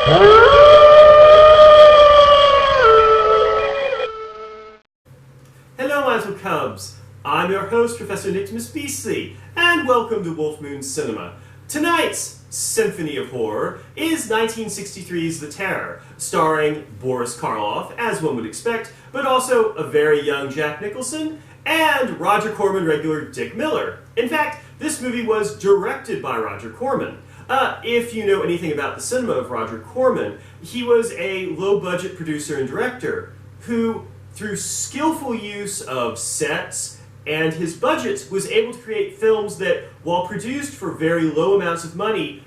Hello, my little cubs. I'm your host, Professor Nicodemus Beasley, and welcome to Wolf Moon Cinema. Tonight's Symphony of Horror is 1963's The Terror, starring Boris Karloff, as one would expect, but also a very young Jack Nicholson and Roger Corman regular Dick Miller. In fact, this movie was directed by Roger Corman. If you know anything about the cinema of Roger Corman, he was a low-budget producer and director who, through skillful use of sets and his budgets, was able to create films that, while produced for very low amounts of money,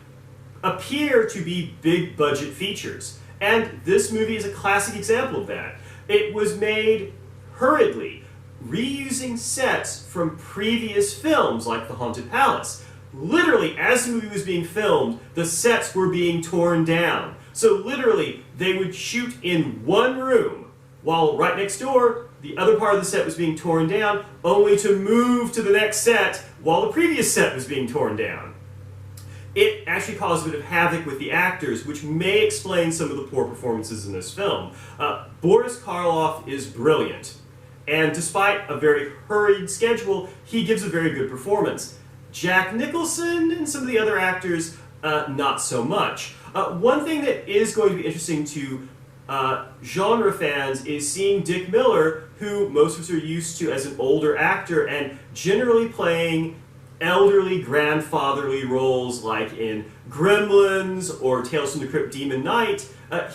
appear to be big-budget features. And this movie is a classic example of that. It was made hurriedly, reusing sets from previous films like The Haunted Palace. Literally, as the movie was being filmed, the sets were being torn down. So literally, they would shoot in one room, while right next door, the other part of the set was being torn down, only to move to the next set while the previous set was being torn down. It actually caused a bit of havoc with the actors, which may explain some of the poor performances in this film. Boris Karloff is brilliant, and despite a very hurried schedule, he gives a very good performance. Jack Nicholson and some of the other actors, not so much. One thing that is going to be interesting to genre fans is seeing Dick Miller, who most of us are used to as an older actor and generally playing elderly, grandfatherly roles like in Gremlins or Tales from the Crypt Demon Knight,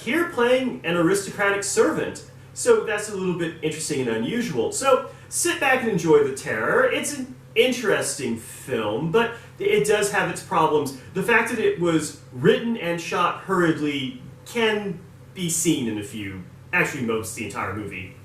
here playing an aristocratic servant. So that's a little bit interesting and unusual. So sit back and enjoy The Terror. It's an interesting film, but it does have its problems. The fact that it was written and shot hurriedly can be seen in a few, actually most the entire movie.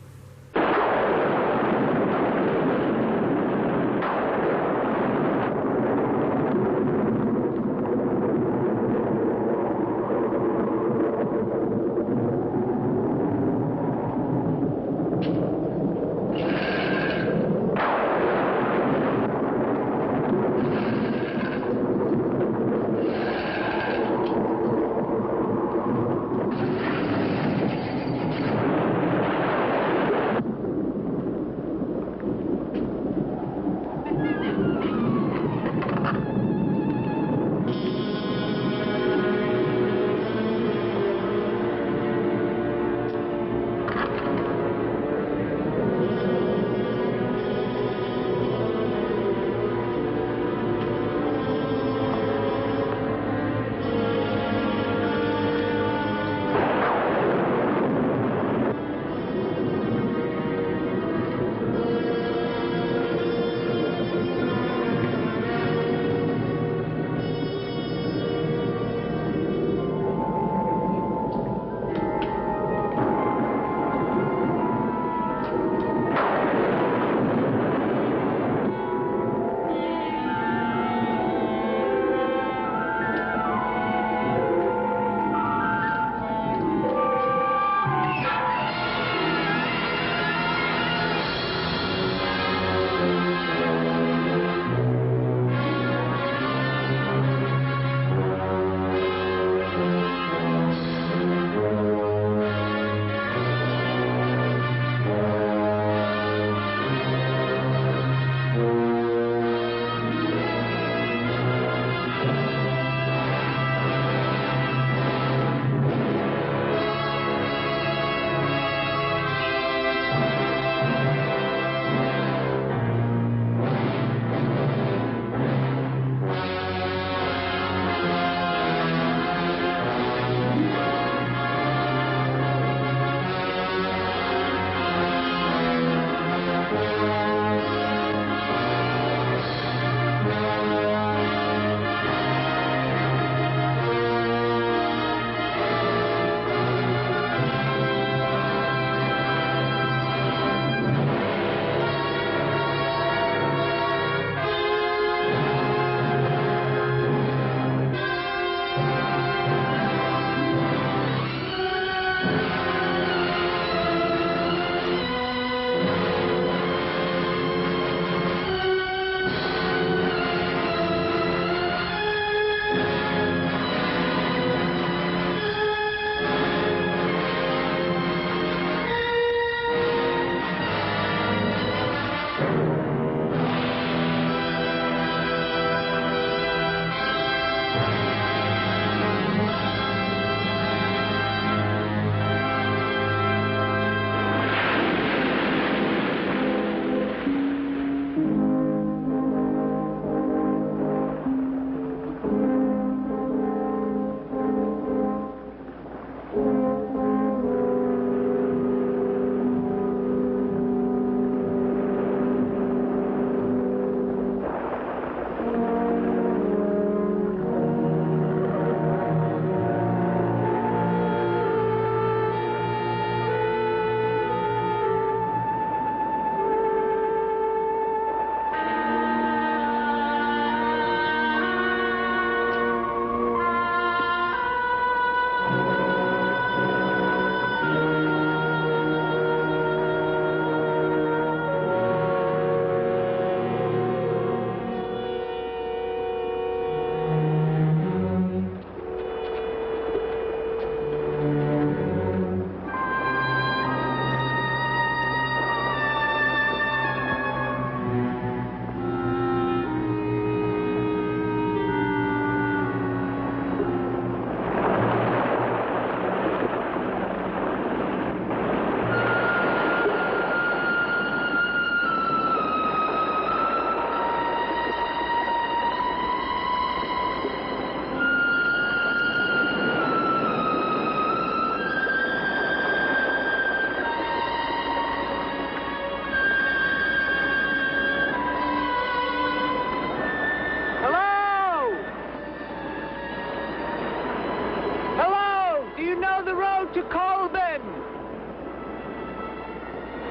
Go to Corman!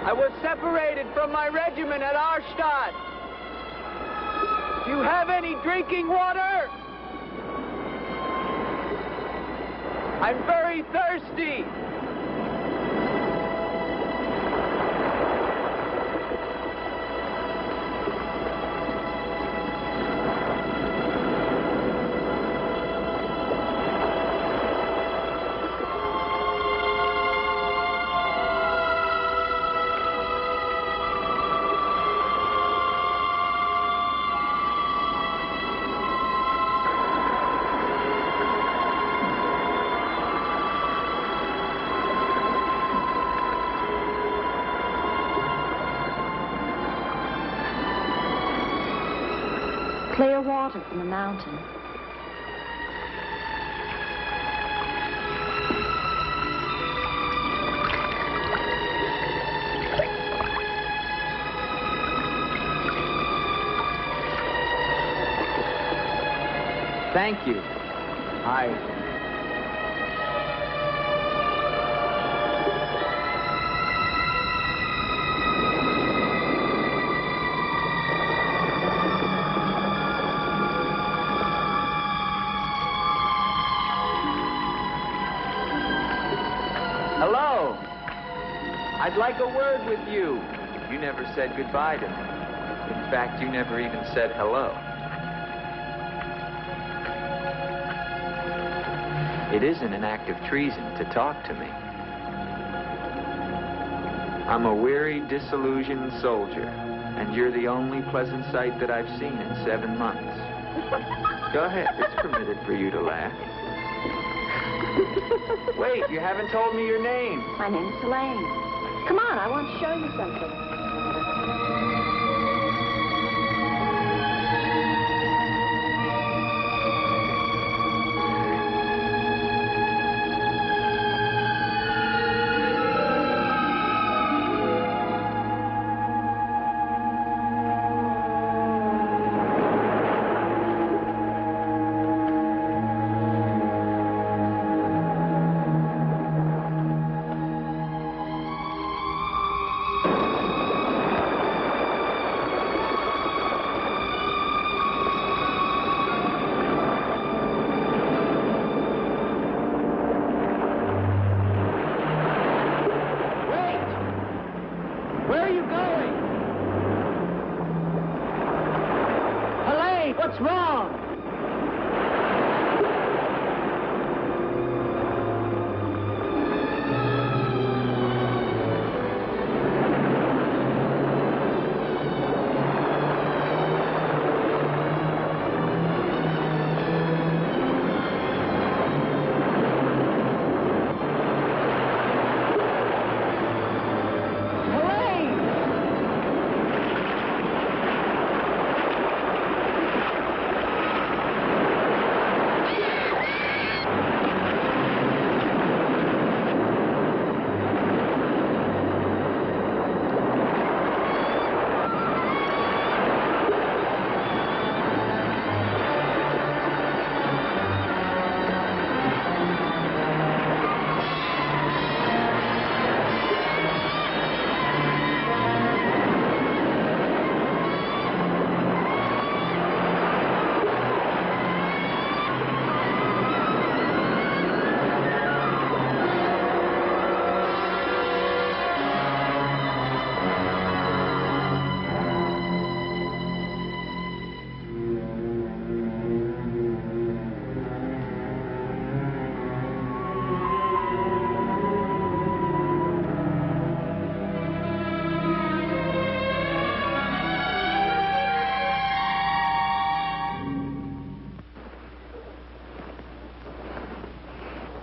I was separated from my regiment at Arstadt. Do you have any drinking water? I'm very thirsty. Clear water from the mountain. Thank you. Hello. I'd like a word with you. You never said goodbye to me. In fact, you never even said hello. It isn't an act of treason to talk to me. I'm a weary, disillusioned soldier, and you're the only pleasant sight that I've seen in 7 months. Go ahead, it's permitted for you to laugh. Wait, you haven't told me your name. My name's Elaine. Come on, I want to show you something. What's wrong?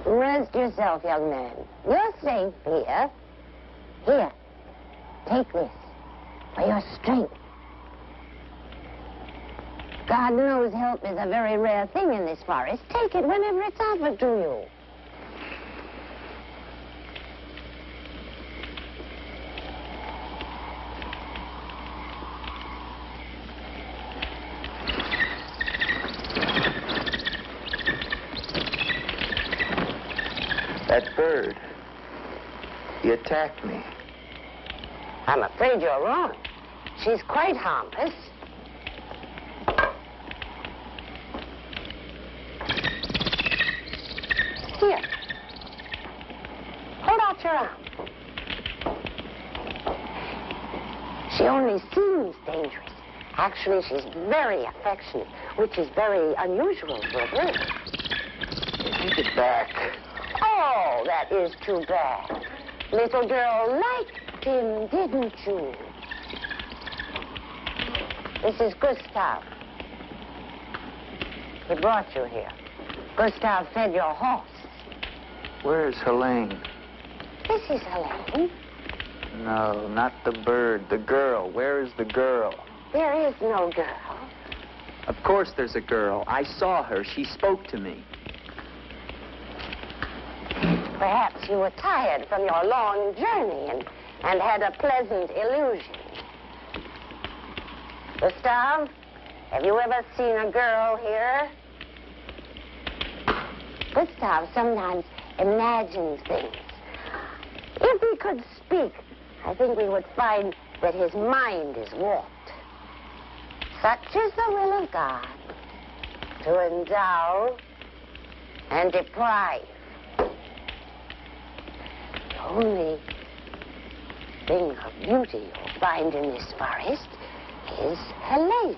Rest yourself, young man. You're safe here. Here, take this for your strength. God knows help is a very rare thing in this forest. Take it whenever it's offered to you. That bird. He attacked me. I'm afraid you're wrong. She's quite harmless. Here. Hold out your arm. She only seems dangerous. Actually, she's very affectionate, which is very unusual for a bird. Take it back. Oh, that is too bad. Little girl liked him, didn't you? This is Gustav. He brought you here. Gustav fed your horse. Where's Helene? This is Helene. No, not the bird. The girl. Where is the girl? There is no girl. Of course there's a girl. I saw her. She spoke to me. Perhaps you were tired from your long journey and had a pleasant illusion. Gustav, have you ever seen a girl here? Gustav sometimes imagines things. If he could speak, I think we would find that his mind is warped. Such is the will of God, to endow and deprive. The only thing of beauty you'll find in this forest is Helene.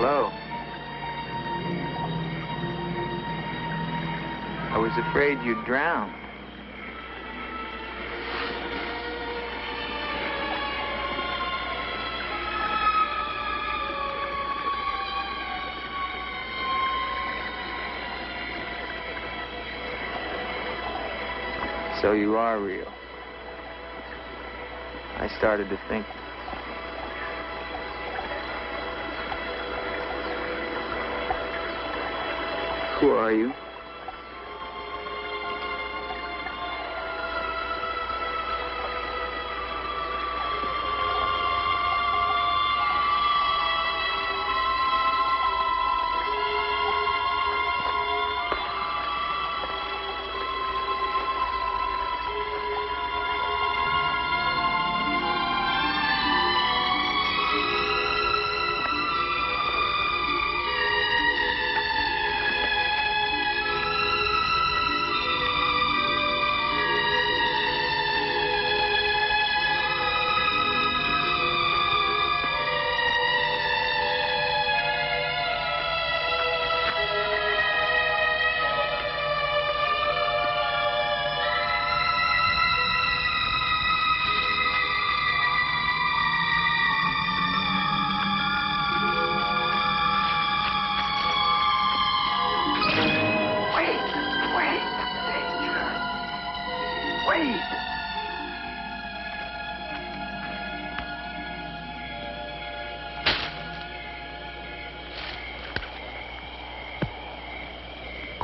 Hello. I was afraid you'd drown. So you are real. I started to think. Who are you?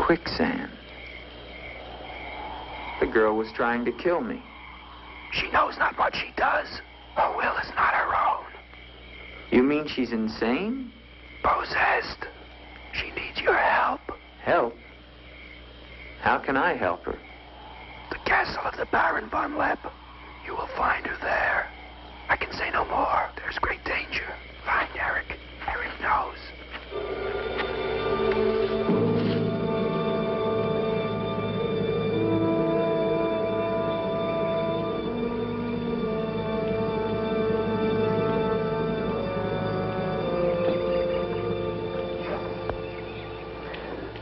quicksand. The girl was trying to kill me. She knows not what she does. Her will is not her own. You mean she's insane? Possessed. She needs your help. Help? How can I help her? The castle of the Baron von Lepp. You will find her there. I can say no more. There's great danger. Find Eric. Eric knows.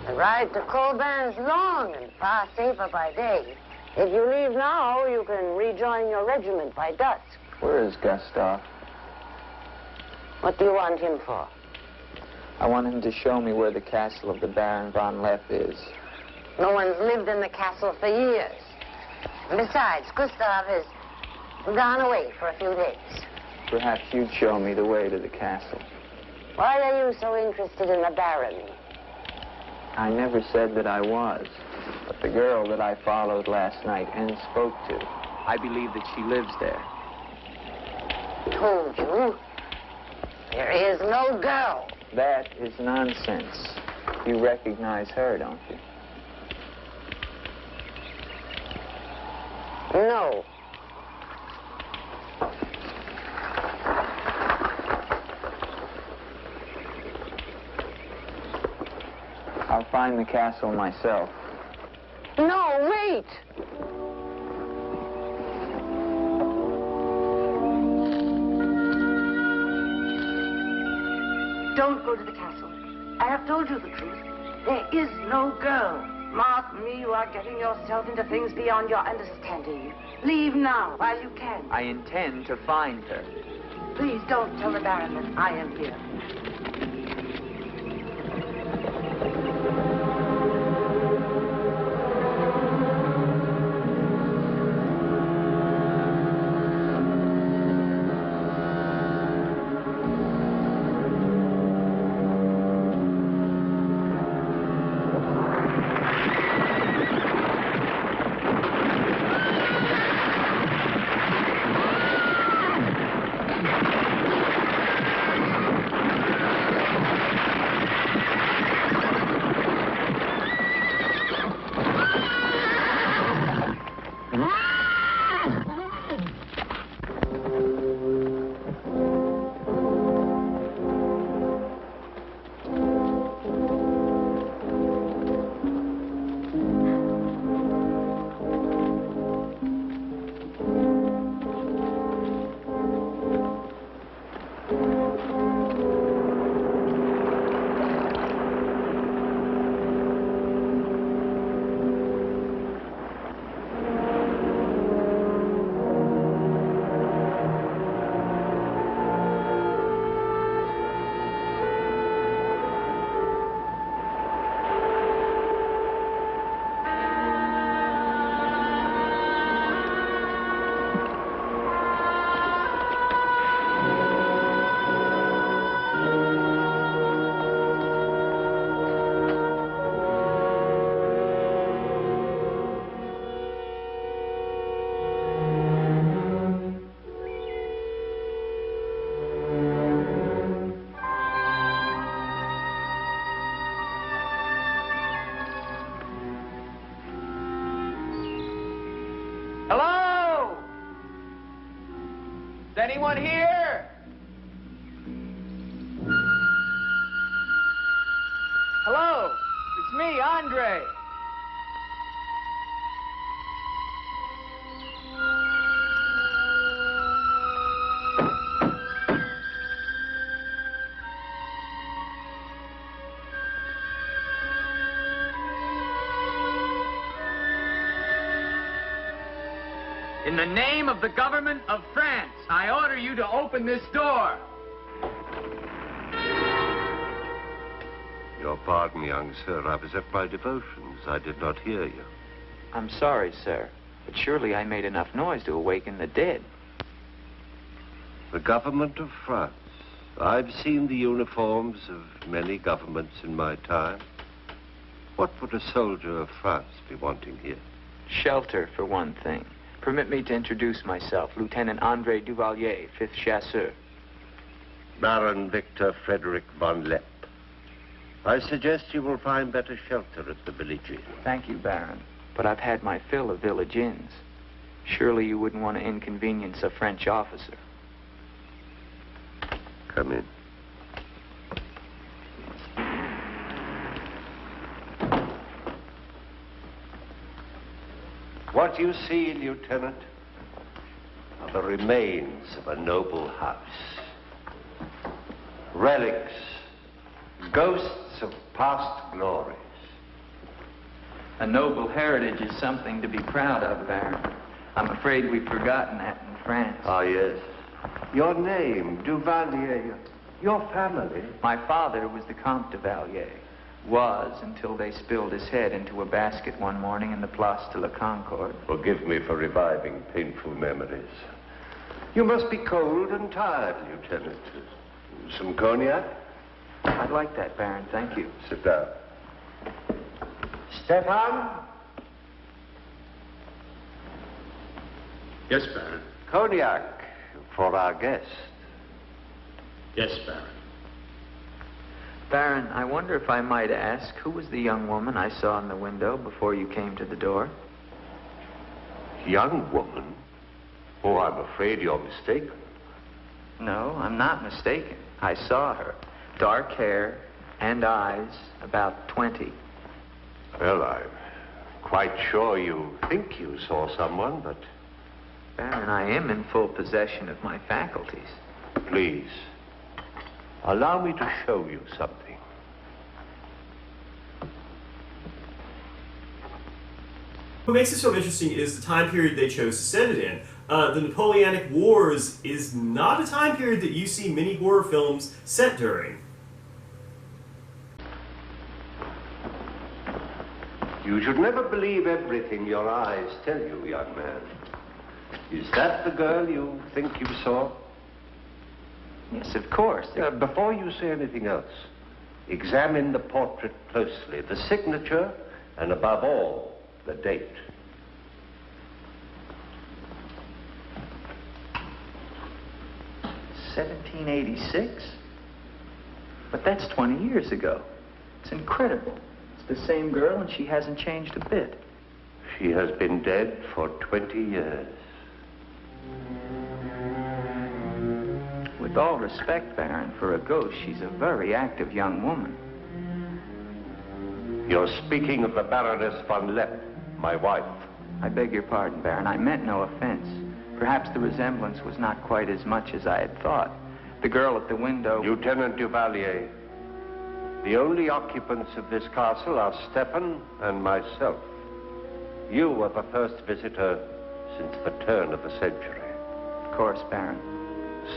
The ride to Corman is long and far safer by day. If you leave now, you can rejoin your regiment by dusk. Where is Gustav? What do you want him for? I want him to show me where the castle of the Baron von Lepp is. No one's lived in the castle for years. And besides, Gustav has gone away for a few days. Perhaps you'd show me the way to the castle. Why are you so interested in the Baron? I never said that I was. But the girl that I followed last night and spoke to, I believe that she lives there. Told you. There is no girl. That is nonsense. You recognize her, don't you? No. I'll find the castle myself. No, wait! Don't go to the castle. I have told you the truth. There is no girl. Mark me, you are getting yourself into things beyond your understanding. Leave now, while you can. I intend to find her. Please don't tell the Baron that I am here. Hello? Is anyone here? Hello? It's me, Andre. In the name of the government of France, I order you to open this door. Your pardon, young sir. I was at my devotions. I did not hear you. I'm sorry, sir, but surely I made enough noise to awaken the dead. The government of France. I've seen the uniforms of many governments in my time. What would a soldier of France be wanting here? Shelter, for one thing. Permit me to introduce myself, Lieutenant Andre Duvalier, 5th Chasseur. Baron Victor Frederick von Lepp. I suggest you will find better shelter at the village inn. Thank you, Baron. But I've had my fill of village inns. Surely you wouldn't want to inconvenience a French officer. Come in. What you see, Lieutenant, are the remains of a noble house. Relics, ghosts of past glories. A noble heritage is something to be proud of, Baron. I'm afraid we've forgotten that in France. Ah, yes. Your name, Duvalier, your family. My father was the Comte de Valier. Was until they spilled his head into a basket one morning in the Place de la Concorde. Forgive me for reviving painful memories. You must be cold and tired, Lieutenant. Some cognac? I'd like that, Baron. Thank you. Sit down. Stefan? Yes, Baron. Cognac for our guest. Yes, Baron. Baron, I wonder if I might ask, who was the young woman I saw in the window before you came to the door? Young woman? Oh, I'm afraid you're mistaken. No, I'm not mistaken. I saw her. Dark hair and eyes, about 20. Well, I'm quite sure you think you saw someone, but... Baron, I am in full possession of my faculties. Please, allow me to show you something. What makes it so interesting is the time period they chose to set it in. The Napoleonic Wars is not a time period that you see many horror films set during. You should never believe everything your eyes tell you, young man. Is that the girl you think you saw? Yes, of course. Before you say anything else, examine the portrait closely, the signature, and above all, the date. $1786? But that's 20 years ago. It's incredible. It's the same girl and she hasn't changed a bit. She has been dead for 20 years. With all respect, Baron, for a ghost, she's a very active young woman. You're speaking of the Baroness von Lepp, my wife. I beg your pardon, Baron. I meant no offense. Perhaps the resemblance was not quite as much as I had thought. The girl at the window... Lieutenant Duvalier, the only occupants of this castle are Stefan and myself. You are the first visitor since the turn of the century. Of course, Baron.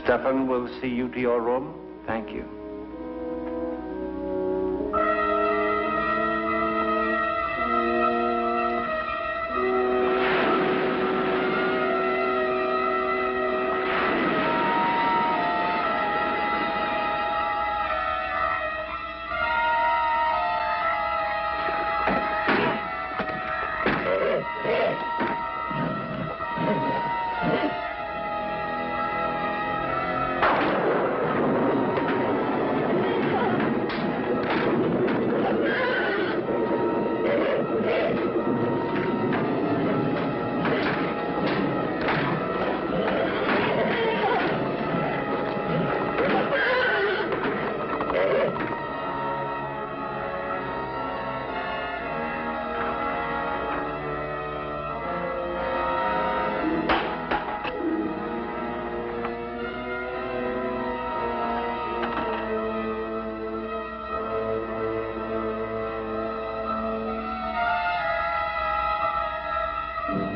Stefan will see you to your room. Thank you.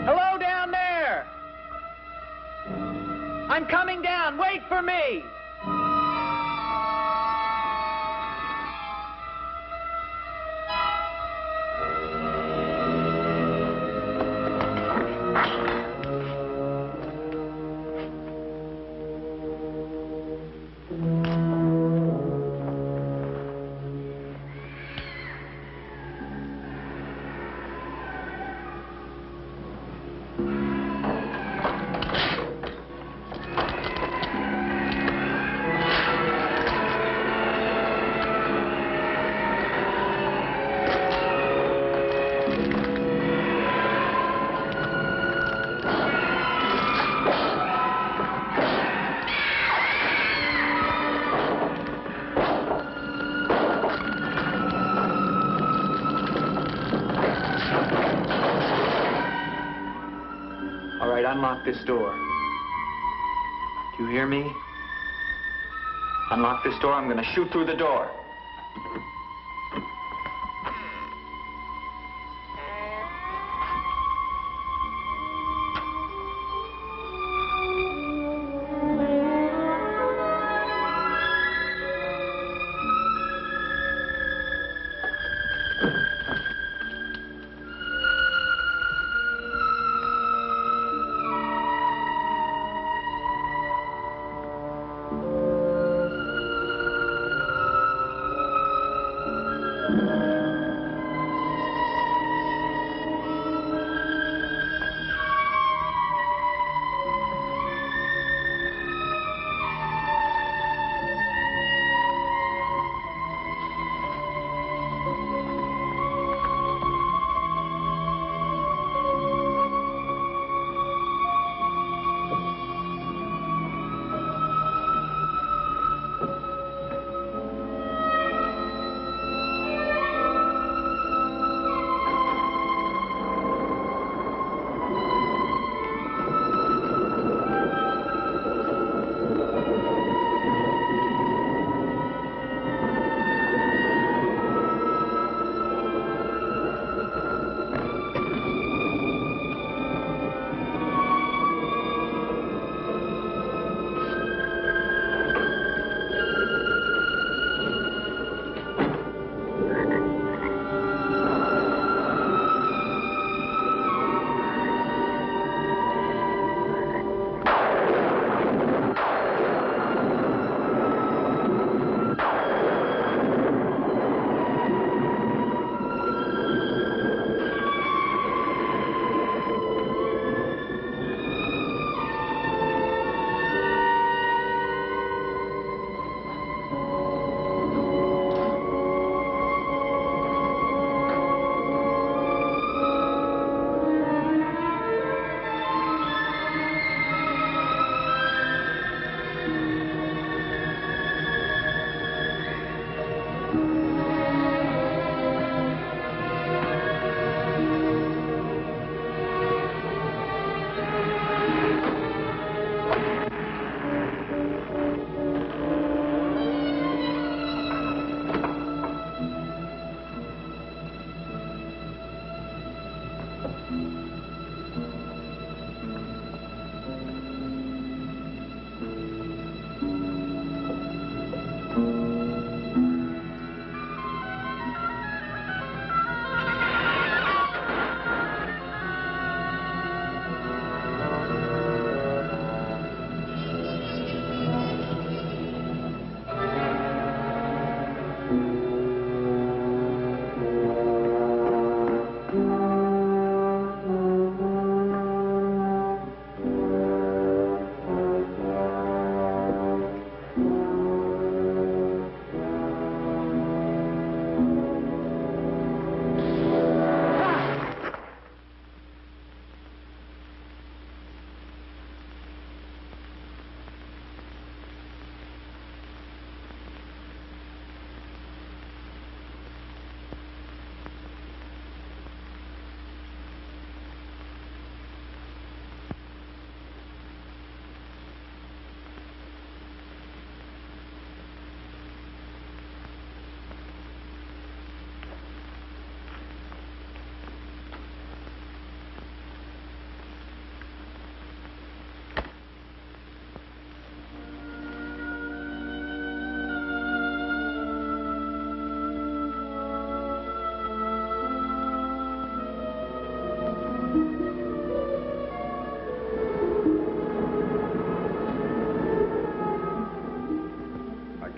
Hello down there! I'm coming down. Wait for me! unlock this door. Do you hear me? Unlock this door, I'm gonna shoot through the door.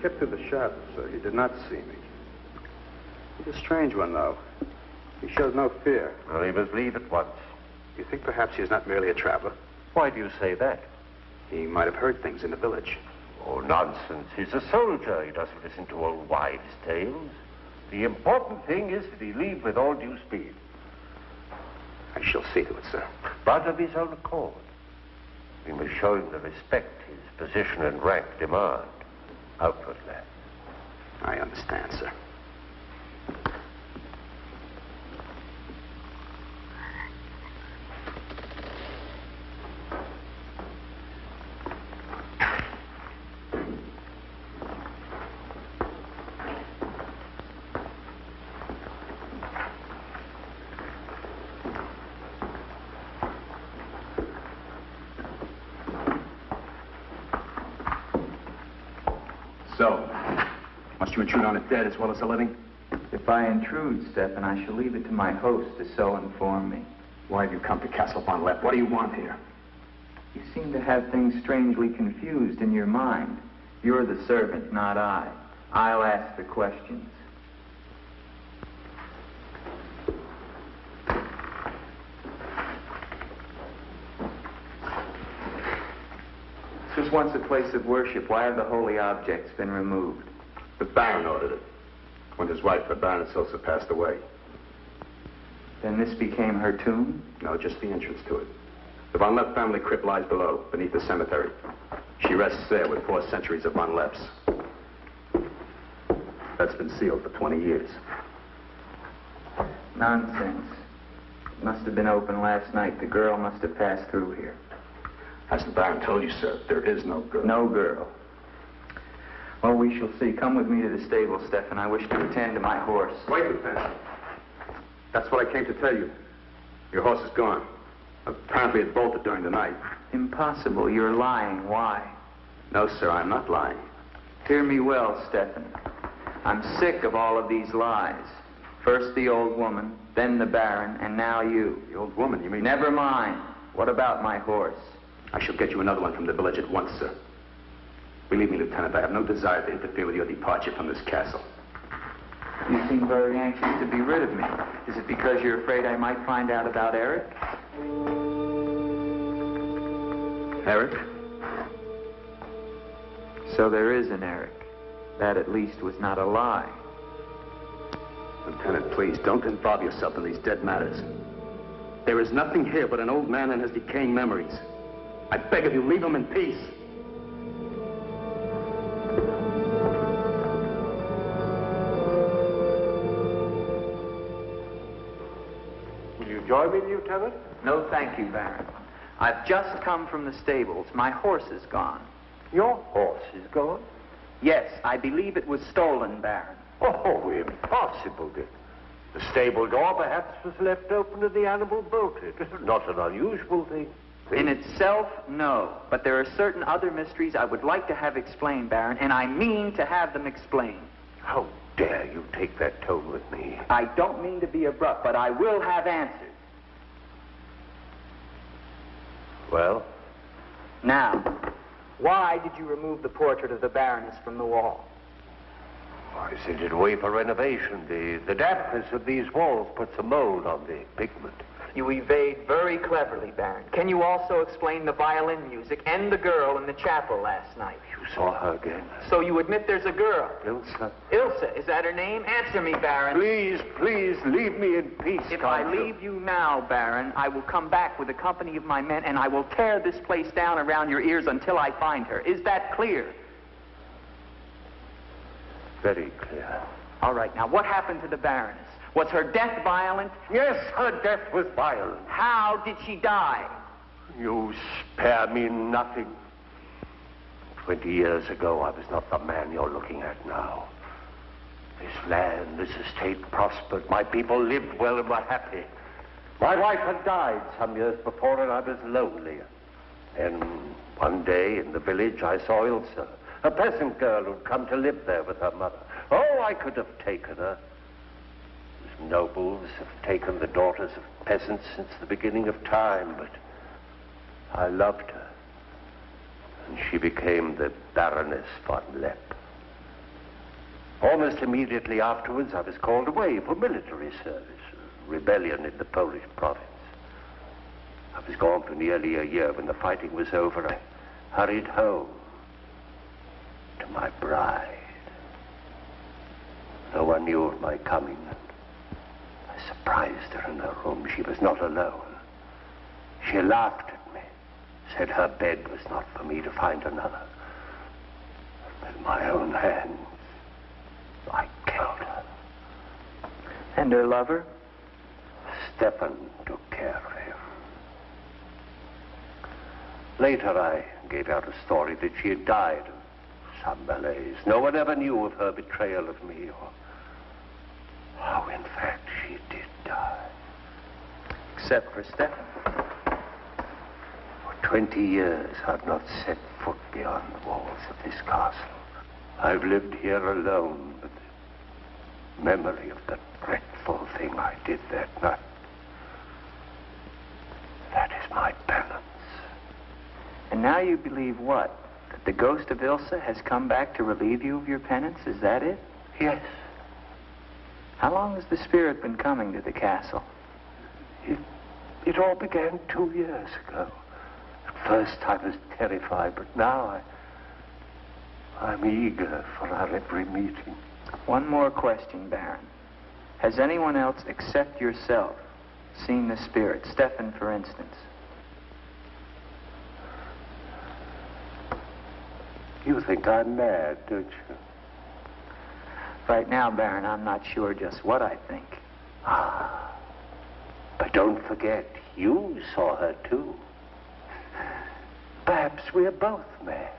kept through the shadows, sir. He did not see me. He's a strange one, though. He shows no fear. Well, he must leave at once. You think perhaps he is not merely a traveler? Why do you say that? He might have heard things in the village. Oh, nonsense. He's a soldier. He doesn't listen to old wives' tales. The important thing is that he leave with all due speed. I shall see to it, sir. But of his own accord. We must show him the respect his position and rank demand outwardly. I understand, sir. you intrude on a dead as well as a living? If I intrude, Stefan, I shall leave it to my host to so inform me. Why have you come to Castle Von Lepp? What do you want here? You seem to have things strangely confused in your mind. You're the servant, not I. I'll ask the questions. This was once a place of worship. Why have the holy objects been removed? The Baron ordered it. When his wife, the Baroness Ilsa, passed away. Then this became her tomb? No, just the entrance to it. The Von Lepp family crypt lies below, beneath the cemetery. She rests there with 4 centuries of Von Lepps. That's been sealed for 20 years. Nonsense. It must have been open last night. The girl must have passed through here. As the Baron told you, sir, there is no girl. No girl. Well, we shall see. Come with me to the stable, Stefan. I wish to attend to my horse. Wait, Lieutenant. That's what I came to tell you. Your horse is gone. Apparently it bolted during the night. Impossible. You're lying. Why? No, sir, I'm not lying. Hear me well, Stefan. I'm sick of all of these lies. First the old woman, then the Baron, and now you. The old woman, you mean? Never mind. What about my horse? I shall get you another one from the village at once, sir. Believe me, Lieutenant, I have no desire to interfere with your departure from this castle. You seem very anxious to be rid of me. Is it because you're afraid I might find out about Eric? Eric? So there is an Eric. That at least was not a lie. Lieutenant, please, don't involve yourself in these dead matters. There is nothing here but an old man and his decaying memories. I beg of you, leave him in peace. Will you join me, Lieutenant? No, thank you, Baron. I've just come from the stables. My horse is gone. Your horse is gone? Yes, I believe it was stolen, Baron. Oh, impossible, Dick. The stable door perhaps was left open and the animal bolted. Not an unusual thing. In itself, no. But there are certain other mysteries I would like to have explained, Baron, and I mean to have them explained. How dare you take that tone with me? I don't mean to be abrupt, but I will have answers. Well? Now, why did you remove the portrait of the Baroness from the wall? I sent it away for renovation. The dampness of these walls puts a mold on the pigment. You evade very cleverly, Baron. Can you also explain the violin music and the girl in the chapel last night? You saw her again? So you admit there's a girl? Ilsa. Ilsa, is that her name? Answer me, Baron. Please, please, leave me in peace. If I leave you now, Baron, I will come back with a company of my men and I will tear this place down around your ears until I find her. Is that clear? Very clear. All right, now what happened to the Baroness? Was her death violent? Yes, her death was violent. How did she die? You spare me nothing. 20 years ago, I was not the man you're looking at now. This land, this estate prospered. My people lived well and were happy. My wife had died some years before, and I was lonely. Then, one day in the village, I saw Ilsa, a peasant girl who'd come to live there with her mother. Oh, I could have taken her. Nobles have taken the daughters of peasants since the beginning of time, but I loved her. And she became the Baroness von Lepp. Almost immediately afterwards, I was called away for military service, a rebellion in the Polish province. I was gone for nearly a year. When the fighting was over, I hurried home to my bride. No one knew of my coming. I surprised her in her room. She was not alone. She laughed at me, said her bed was not for me to find another. With my own hands, I killed her. And her lover? Stefan took care of him. Later, I gave out a story that she had died of some malaise. No one ever knew of her betrayal of me, or how, in fact, she did die. Except for Stefan. For 20 years, I've not set foot beyond the walls of this castle. I've lived here alone with the memory of the dreadful thing I did that night. That is my penance. And now you believe what? That the ghost of Ilsa has come back to relieve you of your penance? Is that it? Yes. How long has the spirit been coming to the castle? It all began 2 years ago. At first I was terrified, but now I'm eager for our every meeting. One more question, Baron. Has anyone else except yourself seen the spirit? Stefan, for instance. You think I'm mad, don't you? Right now, Baron, I'm not sure just what I think. But don't forget, you saw her too. Perhaps we're both mad.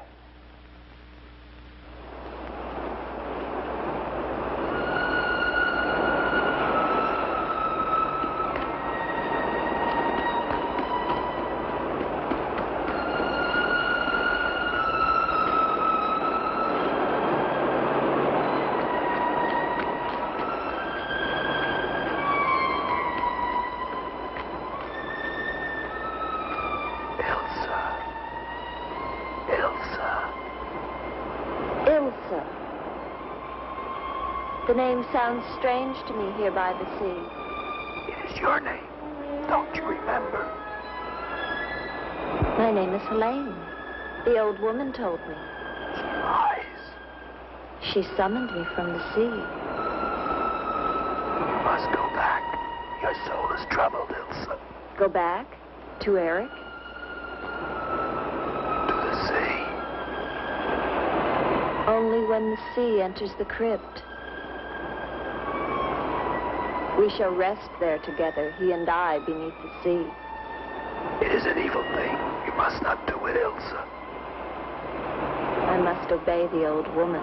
The name sounds strange to me here by the sea. It is your name. Don't you remember? My name is Helene. The old woman told me. She lies. She summoned me from the sea. You must go back. Your soul is troubled, Ilsa. Go back? To Eric? To the sea. Only when the sea enters the crypt. We shall rest there together, he and I, beneath the sea. It is an evil thing. You must not do it, Ilsa. I must obey the old woman.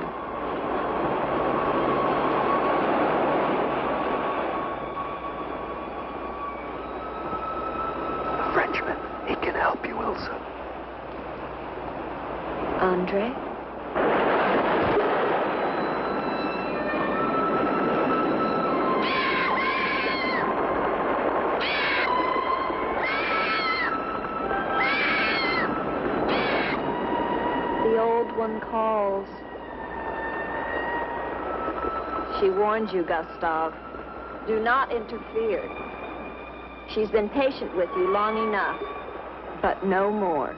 The Frenchman, he can help you, Ilsa. Andre? One calls. She warned you, Gustav. Do not interfere. She's been patient with you long enough, but no more.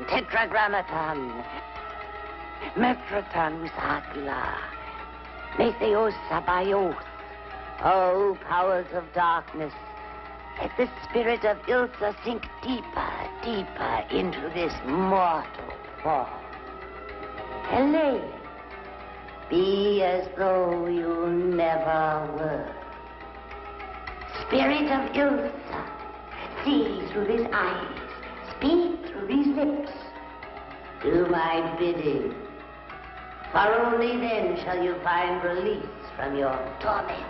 Tetragrammaton, Metraton Usagla, Metheos Sabaoth. O powers of darkness, let the spirit of Ilsa sink deeper, deeper into this mortal form. Helene, be as though you never were. Spirit of Ilsa, see through these eyes, speak through these lips. Do my bidding, for only then shall you find release from your torment.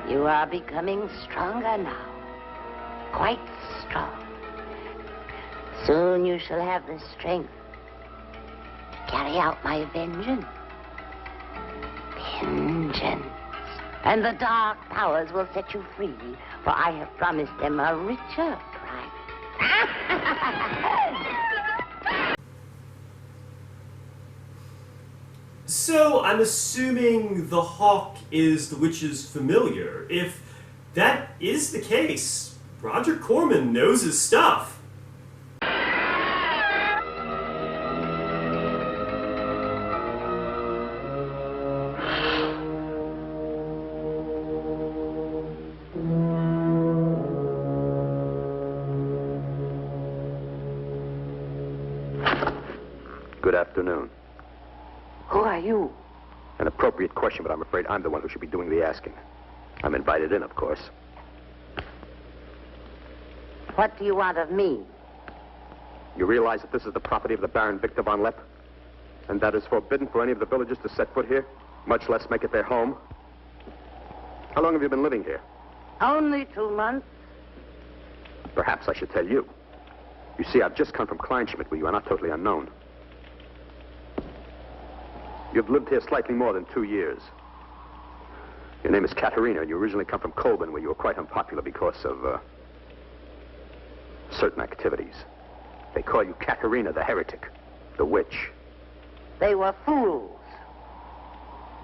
You are becoming stronger now, quite strong. Soon you shall have the strength to carry out my vengeance. Vengeance. And the dark powers will set you free, for I have promised them a richer price. So, I'm assuming the hawk is the witch's familiar. If that is the case, Roger Corman knows his stuff. Good afternoon. Who are you? An appropriate question, but I'm afraid I'm the one who should be doing the asking. I'm invited in, of course. What do you want of me? You realize that this is the property of the Baron Victor von Lepp? And that is forbidden for any of the villagers to set foot here, much less make it their home? How long have you been living here? Only 2 months. Perhaps I should tell you. You see, I've just come from Kleinschmidt, where you are not totally unknown. You've lived here slightly more than 2 years. Your name is Katerina, and you originally come from Colburn, where you were quite unpopular because of, certain activities. They call you Katerina the heretic, the witch. They were fools.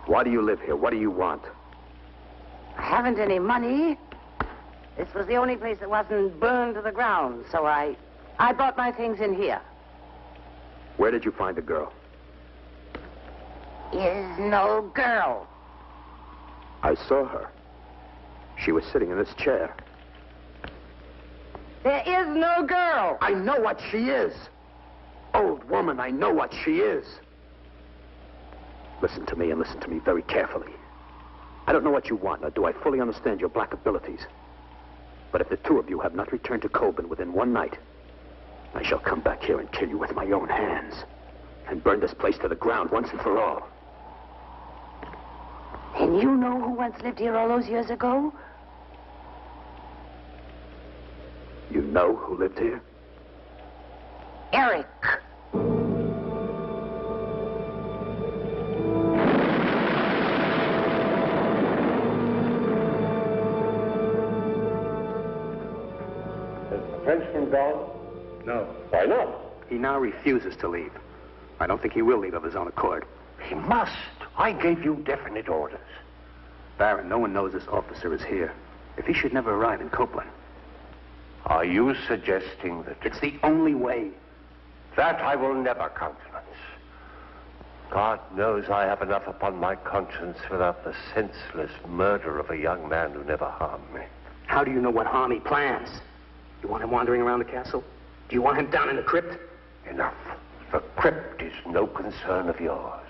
Why do you live here? What do you want? I haven't any money. This was the only place that wasn't burned to the ground, so I brought my things in here. Where did you find the girl? Is no girl. I saw her. She was sitting in this chair. There is no girl. I know what she is. Old woman, I know what she is. Listen to me, and listen to me very carefully. I don't know what you want, nor do I fully understand your black abilities. But if the two of you have not returned to Colburn within one night, I shall come back here and kill you with my own hands, and burn this place to the ground once and for all. And you know who once lived here all those years ago? You know who lived here? Eric. Has the Frenchman gone? No. Why not? He now refuses to leave. I don't think he will leave of his own accord. He must. I gave you definite orders. Baron, no one knows this officer is here. If he should never arrive in Copeland. Are you suggesting that... It's the only way. That I will never countenance. God knows I have enough upon my conscience without the senseless murder of a young man who never harmed me. How do you know what harm he plans? You want him wandering around the castle? Do you want him down in the crypt? Enough. The crypt is no concern of yours.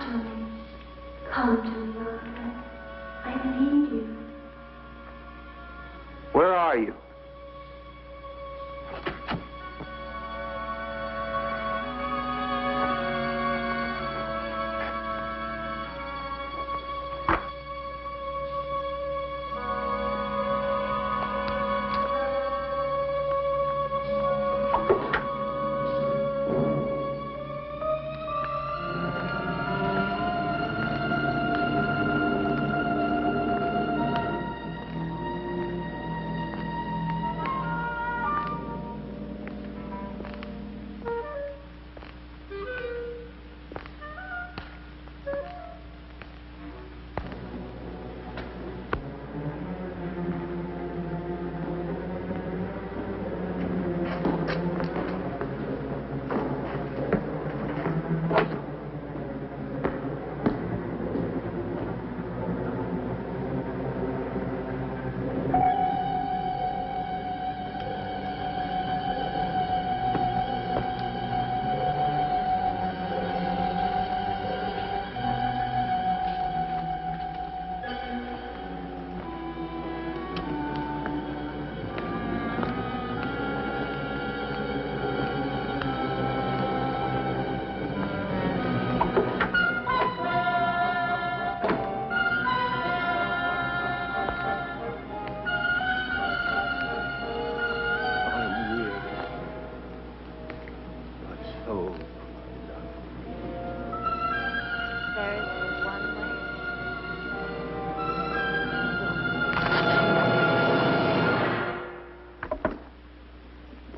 to me. Come to me, Margaret. I need you. Where are you?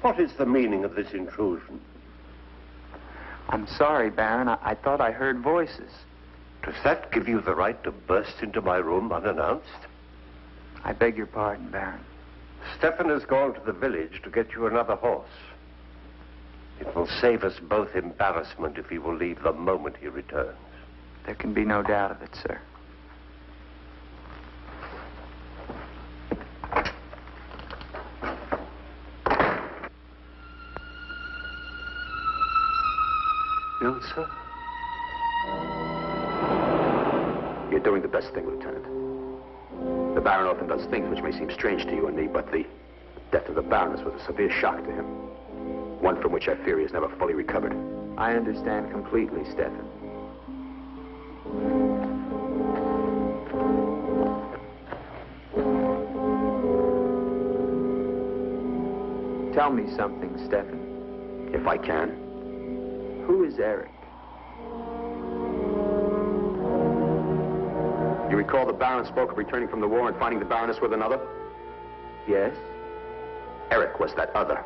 What is the meaning of this intrusion? I'm sorry, Baron. I thought I heard voices. Does that give you the right to burst into my room unannounced? I beg your pardon, Baron. Stefan has gone to the village to get you another horse. It will save us both embarrassment if he will leave the moment he returns. There can be no doubt of it, sir. Ilsa? You're doing the best thing, Lieutenant. The Baron often does things which may seem strange to you and me, but the death of the Baroness was a severe shock to him. One from which I fear he has never fully recovered. I understand completely, Stefan. Tell me something, Stefan. If I can. Who is Eric? You recall the Baron spoke of returning from the war and finding the Baroness with another? Yes? Eric was that other.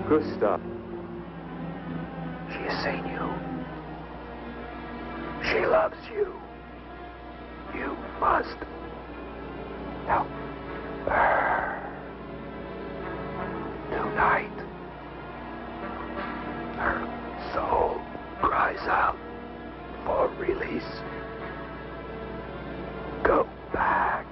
Gustav. She has seen you. She loves you. You must help her. Tonight, her soul cries out for release. Go back.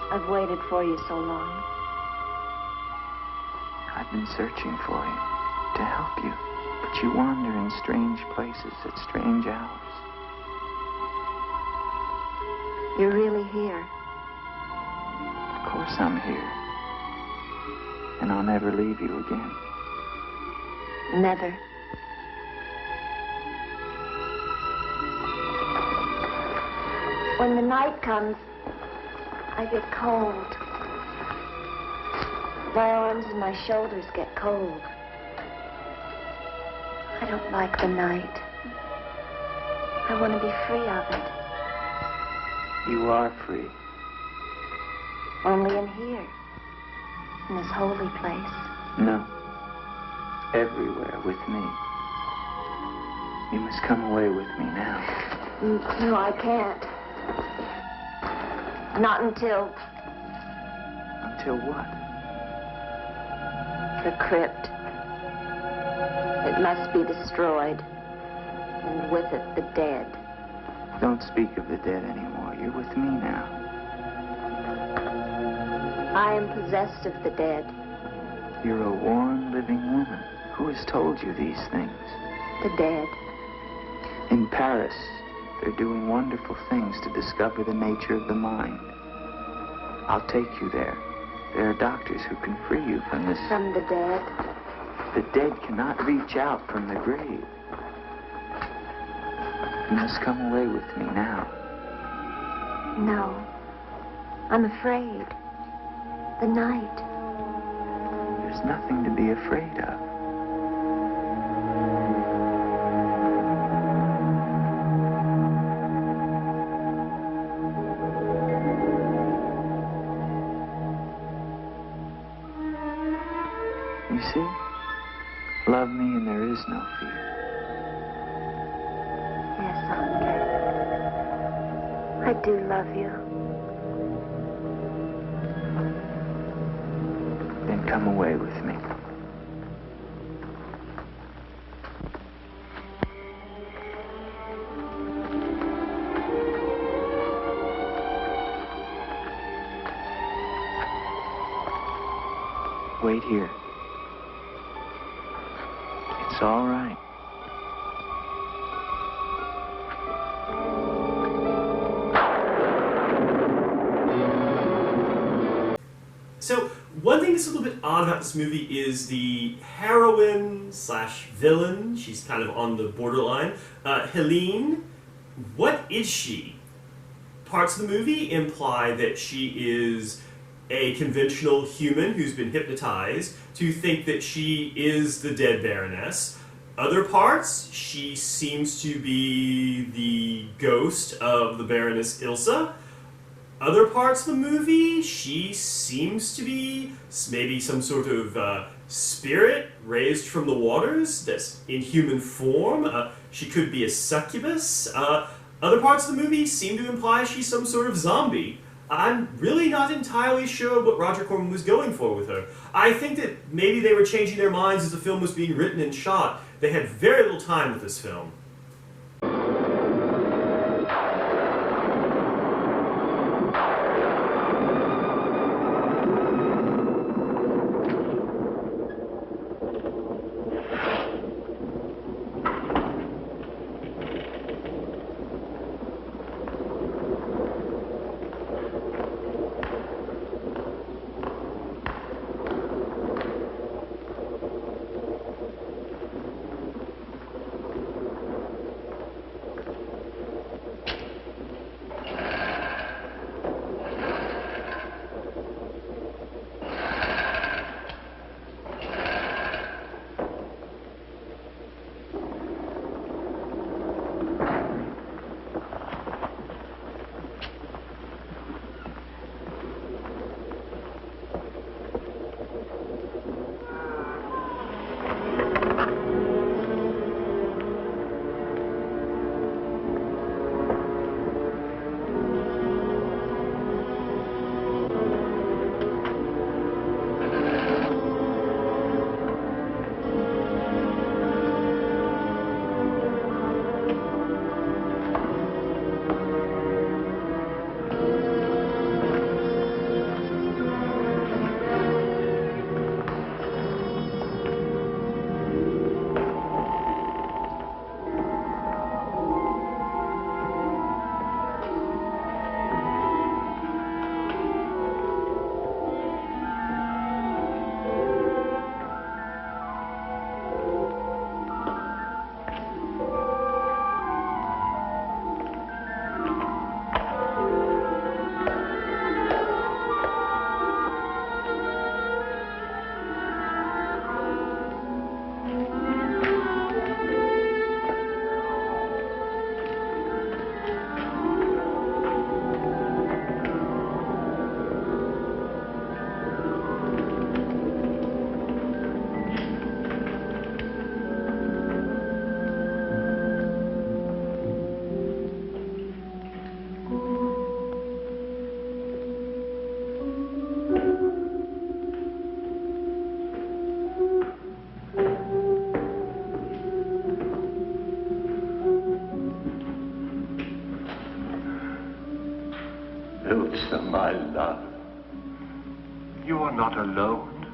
I've waited for you so long. I've been searching for you to help you, but you wander in strange places at strange hours. You're really here. Of course I'm here. And I'll never leave you again. Never. When the night comes, I get cold. My arms and my shoulders get cold. I don't like the night. I want to be free of it. You are free. Only in here. In this holy place. No. Everywhere with me. You must come away with me now. No, I can't. Not until Until what? the crypt. It must be destroyed. And with it, the dead. Don't speak of the dead anymore. You're with me now. I am possessed of the dead. You're a warm, living woman. Who has told you these things? The dead. In Paris, they're doing wonderful things to discover the nature of the mind. I'll take you there. There are doctors who can free you from this. From the dead. The dead cannot reach out from the grave. You must come away with me now. No. I'm afraid. The night. There's nothing to be afraid of. You see? Love me and there is no fear. Yes, Andre. I do love you. Then come away with me. Wait here. It's all right. So, one thing that's a little bit odd about this movie is the heroine slash villain. She's kind of on the borderline. Helene, what is she? Parts of the movie imply that she is a conventional human who's been hypnotized to think that she is the dead Baroness. Other parts, she seems to be the ghost of the Baroness Ilsa. Other parts of the movie, she seems to be maybe some sort of spirit raised from the waters that's in human form. She could be a succubus. Other parts of the movie seem to imply she's some sort of zombie. I'm really not entirely sure what Roger Corman was going for with her. I think that maybe they were changing their minds as the film was being written and shot. They had very little time with this film. Ilsa, my love, you are not alone.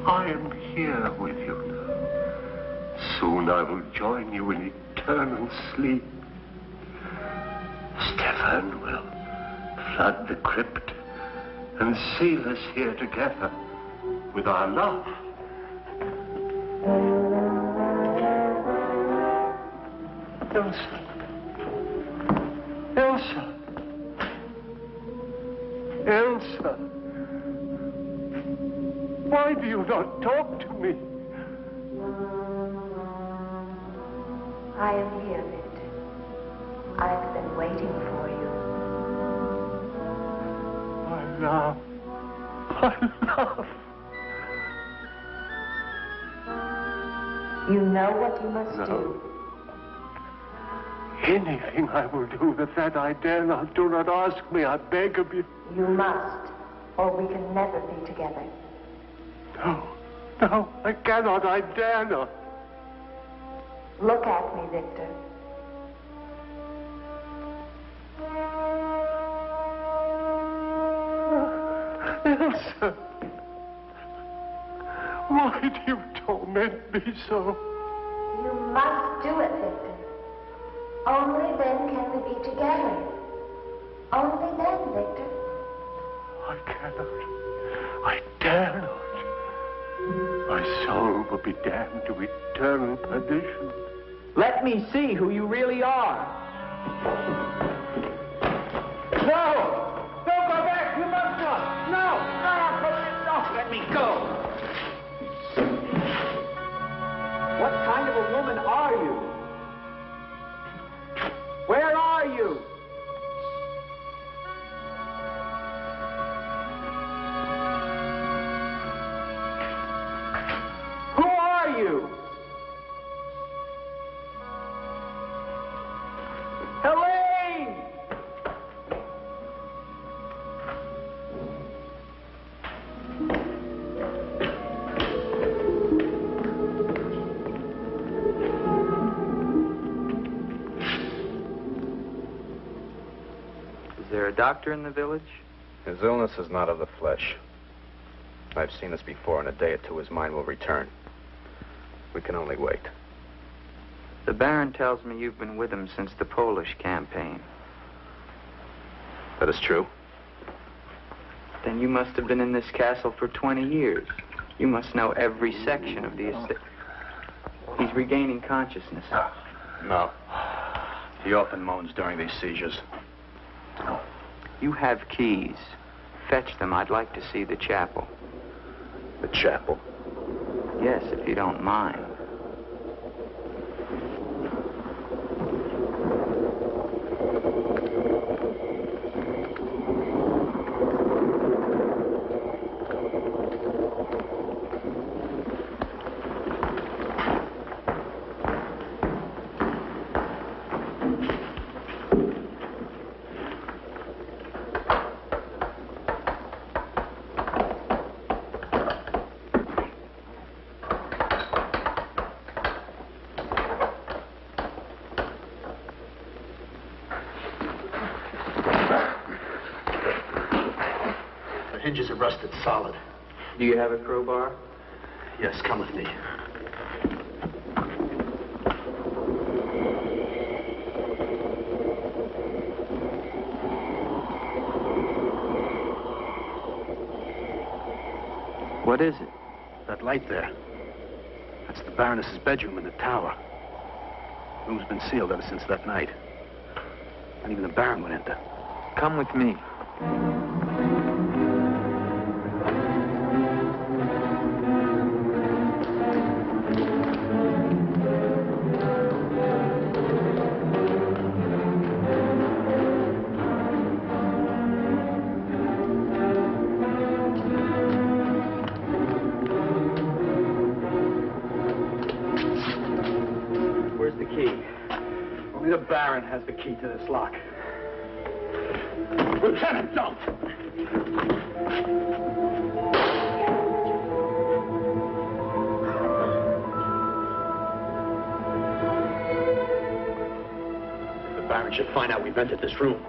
I am here with you now. Soon I will join you in eternal sleep. Stefan will flood the crypt and seal us here together with our love. Ilsa. Ilsa. Ilsa. Why do you not talk to me? I am here, Victor. I've been waiting for you. My love. My love. You know what you must do. Anything I will do that I dare not. Do not ask me, I beg of you. You must, or we can never be together. No, no, I cannot, I dare not. Look at me, Victor. Ilsa, why do you torment me so? You must do it, Victor. Only then can we be together. Only then, Victor. I cannot. I dare not. My soul will be damned to eternal perdition. Let me see who you really are. No! Don't go back! You must not! No! No! Let me go! What kind of a woman are you? Where are you? Who are you? Helene! there a doctor in the village? His illness is not of the flesh. I've seen this before. In a day or two, his mind will return. We can only wait. The Baron tells me you've been with him since the Polish campaign. That is true. Then you must have been in this castle for 20 years. You must know every section of the estate. He's regaining consciousness. No. He often moans during these seizures. You have keys. Fetch them. I'd like to see the chapel. The chapel? Yes, if you don't mind. Hinges are rusted solid. Do you have a crowbar? Yes, come with me. What is it? That light there. That's the Baroness's bedroom in the tower. The room's been sealed ever since that night. And even the Baron went enter. Come with me. Only the Baron has the key to this lock. Lieutenant, don't! The Baron should find out we've entered this room.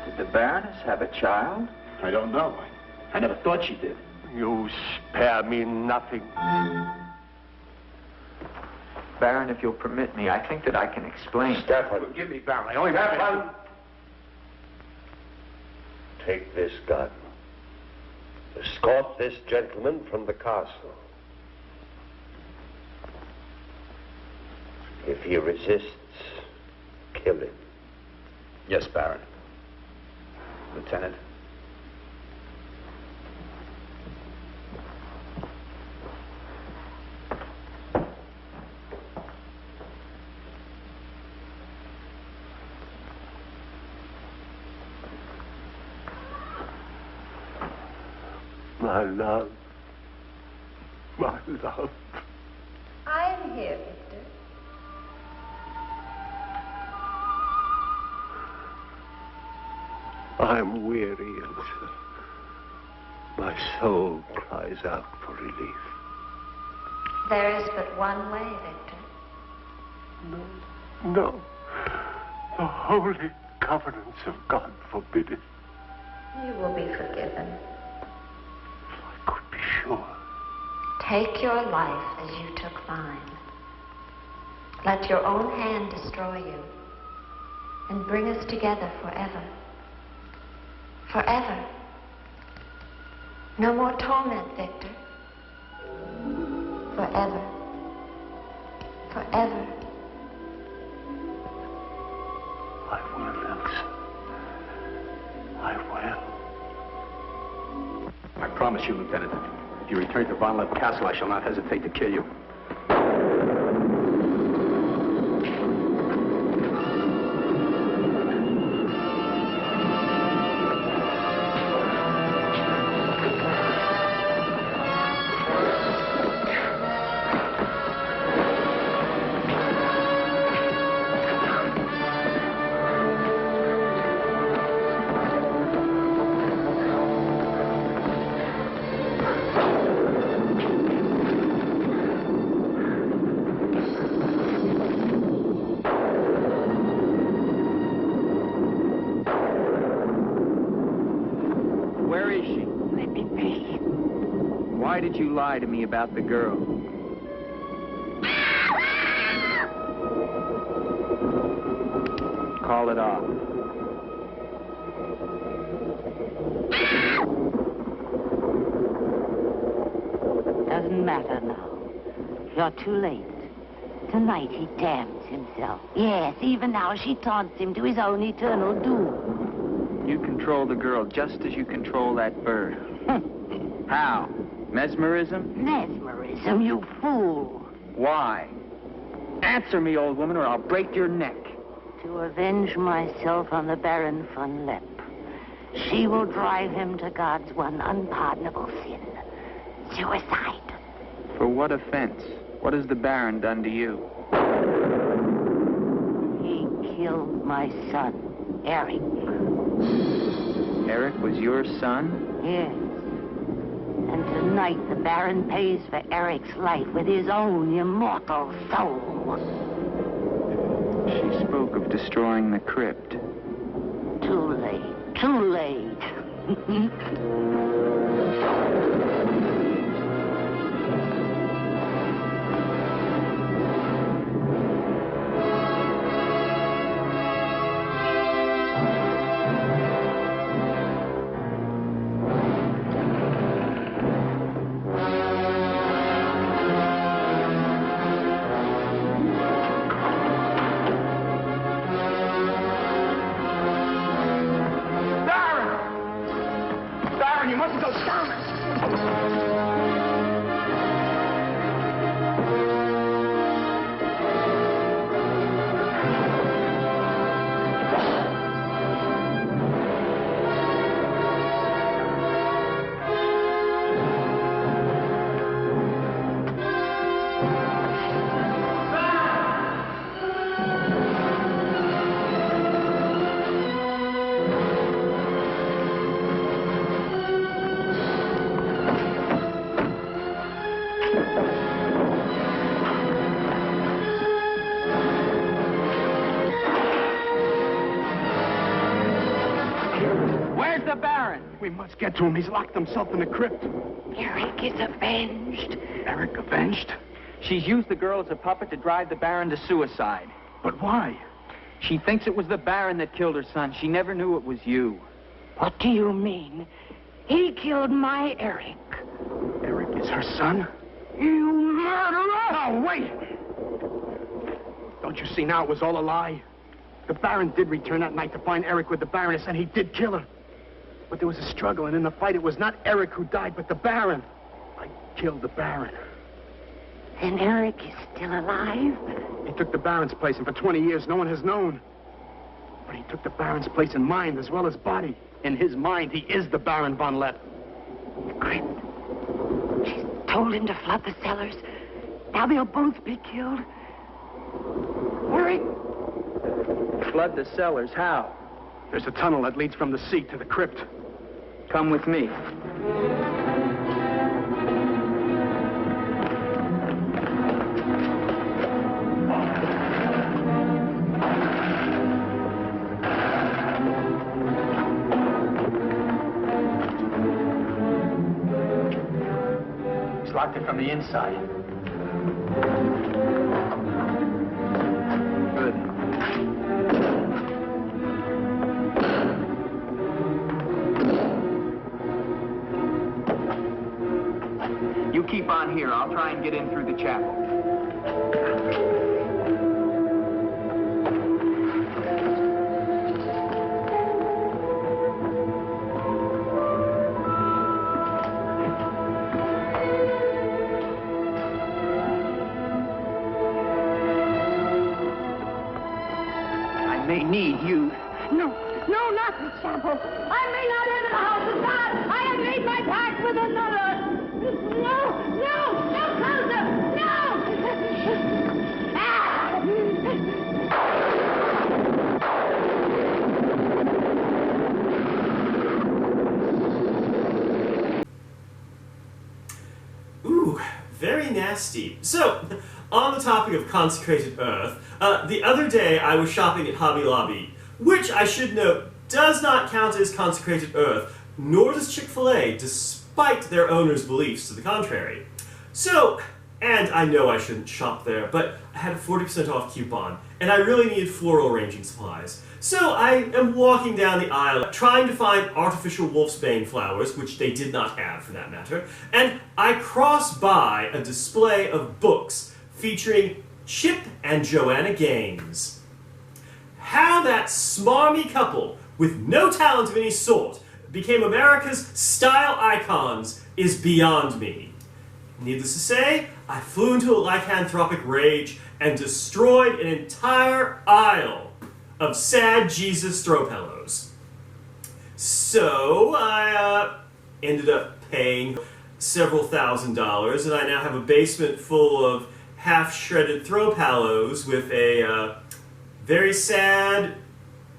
Did the Baroness have a child? I don't know. I never thought she did. You spare me nothing. Baron, if you'll permit me, I think that I can explain. Stefan. Forgive me, Baron. I only have Stefan. Take this gun. Escort this gentleman from the castle. If he resists, kill him. Yes, Baron. Lieutenant. My love. My love. I'm here, Victor. I'm weary, Elsa. My soul cries out for relief. There is but one way, Victor. No, no. The holy covenants of God forbid it. You will be forgiven. I could be sure. Take your life as you took mine. Let your own hand destroy you and bring us together forever. Forever. No more torment, Victor. Forever. Forever. I will, Elsa. I will. I promise you, Lieutenant, if you return to Von Lepp Castle, I shall not hesitate to kill you. did you lie to me about the girl? Call it off. Doesn't matter now. You're too late. Tonight he damns himself. Yes, even now she taunts him to his own eternal doom. You control the girl just as you control that bird. How? Mesmerism? Mesmerism, you fool. Why? Answer me, old woman, or I'll break your neck. To avenge myself on the Baron von Lepp. She will drive him to God's one unpardonable sin. Suicide. For what offense? What has the Baron done to you? He killed my son, Eric. Eric was your son? Yes. And tonight the Baron pays for Eric's life with his own immortal soul. She spoke of destroying the crypt. Too late. Too late. We must get to him. He's locked himself in the crypt. Eric is avenged. Eric avenged? She's used the girl as a puppet to drive the Baron to suicide. But why? She thinks it was the Baron that killed her son. She never knew it was you. What do you mean? He killed my Eric. Eric is her son? You murderer! No, wait! Don't you see now it was all a lie? The Baron did return that night to find Eric with the Baroness, and he did kill her. But there was a struggle, and in the fight, it was not Eric who died, but the Baron. I killed the Baron. Then Eric is still alive? He took the Baron's place, and for 20 years, no one has known. But he took the Baron's place in mind as well as body. In his mind, he is the Baron von Lepp. The crypt. She's told him to flood the cellars. Now they'll both be killed. Eric. Flood the cellars? How? There's a tunnel that leads from the sea to the crypt. Come with me. He's locked it from the inside. Good. You keep on here. I'll try and get in through the chapel. I may need you. No, not this sample. I may not enter the house of God. I have made my pact with another. No closer! No! Ooh, very nasty. So, on the topic of consecrated earth, the other day I was shopping at Hobby Lobby, which I should note does not count as consecrated earth, nor does Chick-fil-A, despite despite their owner's beliefs to the contrary. So, and I know I shouldn't shop there, but I had a 40% off coupon, and I really needed floral arranging supplies. So I am walking down the aisle, trying to find artificial wolfsbane flowers, which they did not have for that matter, and I cross by a display of books featuring Chip and Joanna Gaines. How that smarmy couple, with no talent of any sort, became America's style icons is beyond me. Needless to say, I flew into a lycanthropic rage and destroyed an entire aisle of sad Jesus throw pillows. So I ended up paying several $1,000s, and I now have a basement full of half-shredded throw pillows with a very sad,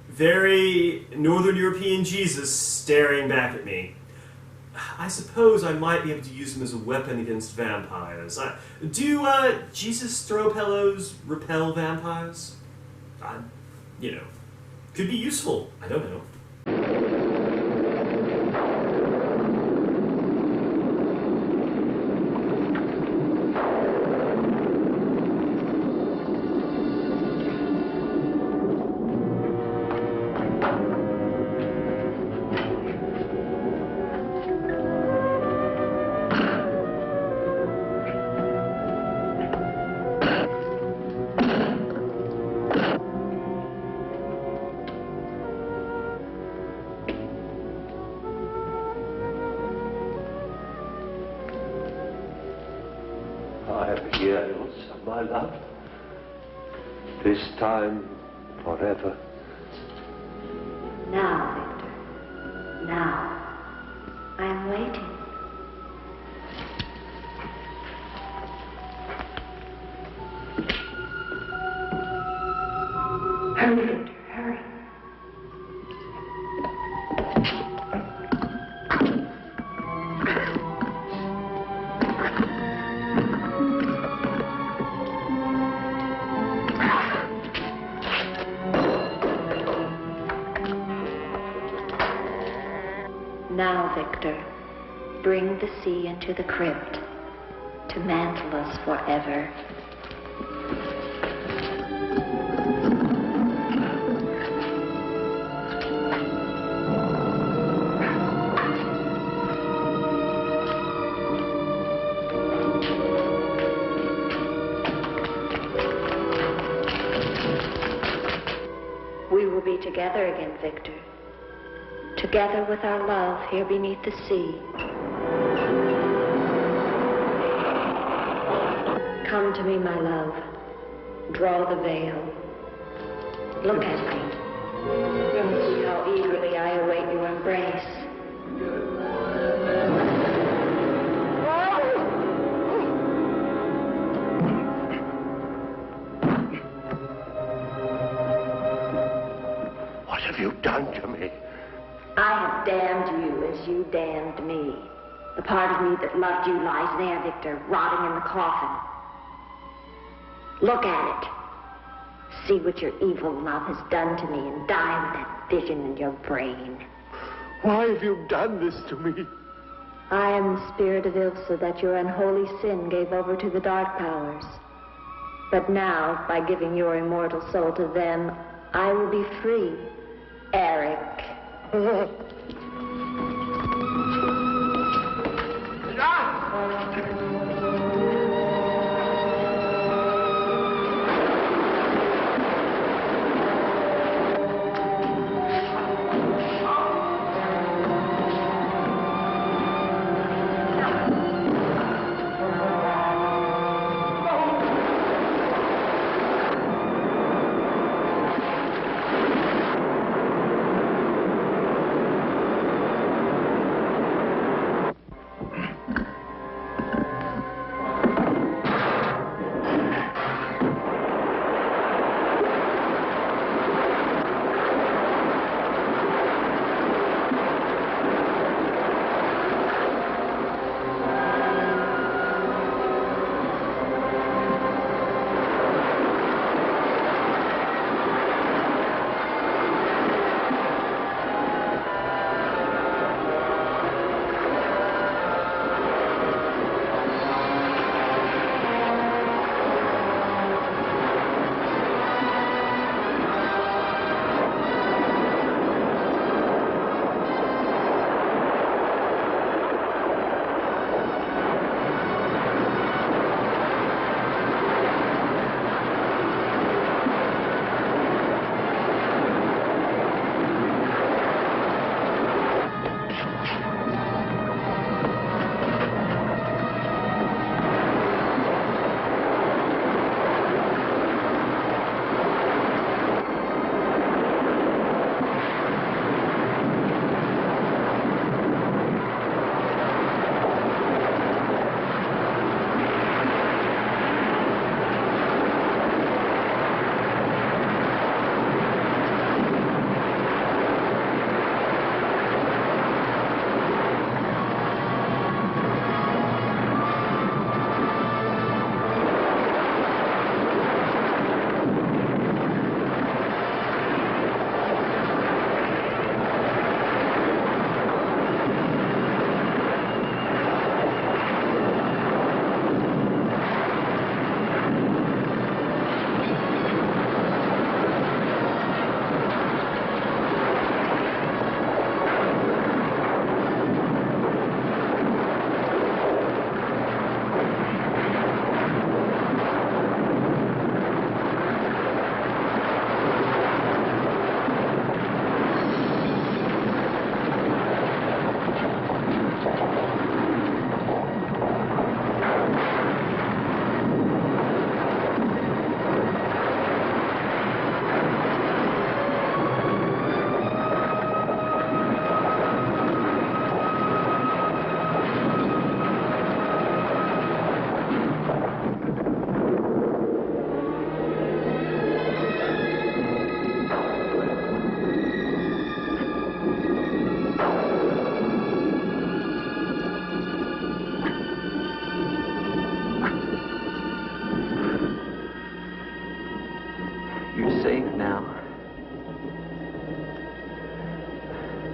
very Northern European Jesus staring back at me. I suppose I might be able to use them as a weapon against vampires. Do Jesus throw pillows repel vampires? Could be useful. I don't know. Years of my love, this time forever. Now, Victor, now, I am waiting. Hurry, Victor, hurry. Now, Victor, bring the sea into the crypt to mantle us forever. We will be together again, Victor. Together with our love here beneath the sea. Come to me, my love. Draw the veil. Look at me. See how eagerly I await your embrace. What have you done to me? I have damned you as you damned me. The part of me that loved you lies there, Victor, rotting in the coffin. Look at it. See what your evil love has done to me and die with that vision in your brain. Why have you done this to me? I am the spirit of Ilsa that your unholy sin gave over to the dark powers. But now, by giving your immortal soul to them, I will be free, Eric. You're safe now.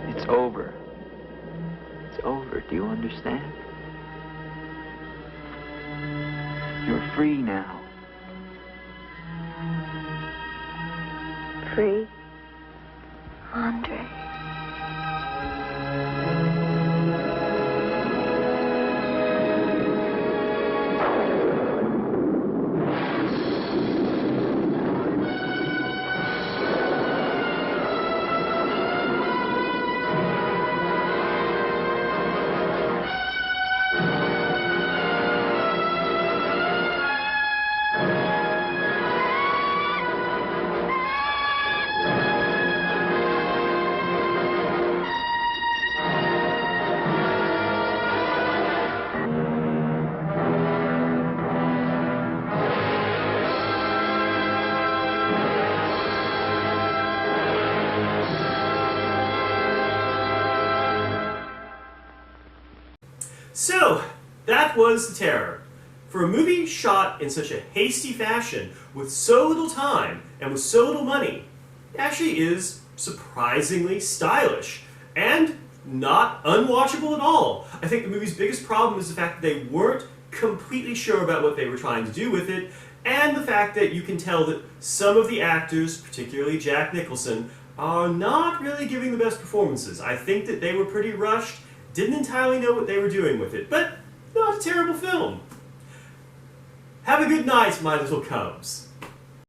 It's over. It's over. Do you understand? You're free now. Free? Andre. So, that was The Terror. For a movie shot in such a hasty fashion, with so little time and with so little money, it actually is surprisingly stylish and not unwatchable at all. I think the movie's biggest problem is the fact that they weren't completely sure about what they were trying to do with it, and the fact that you can tell that some of the actors, particularly Jack Nicholson, are not really giving the best performances. I think that they were pretty rushed, didn't entirely know what they were doing with it, but not a terrible film. Have a good night, my little cubs.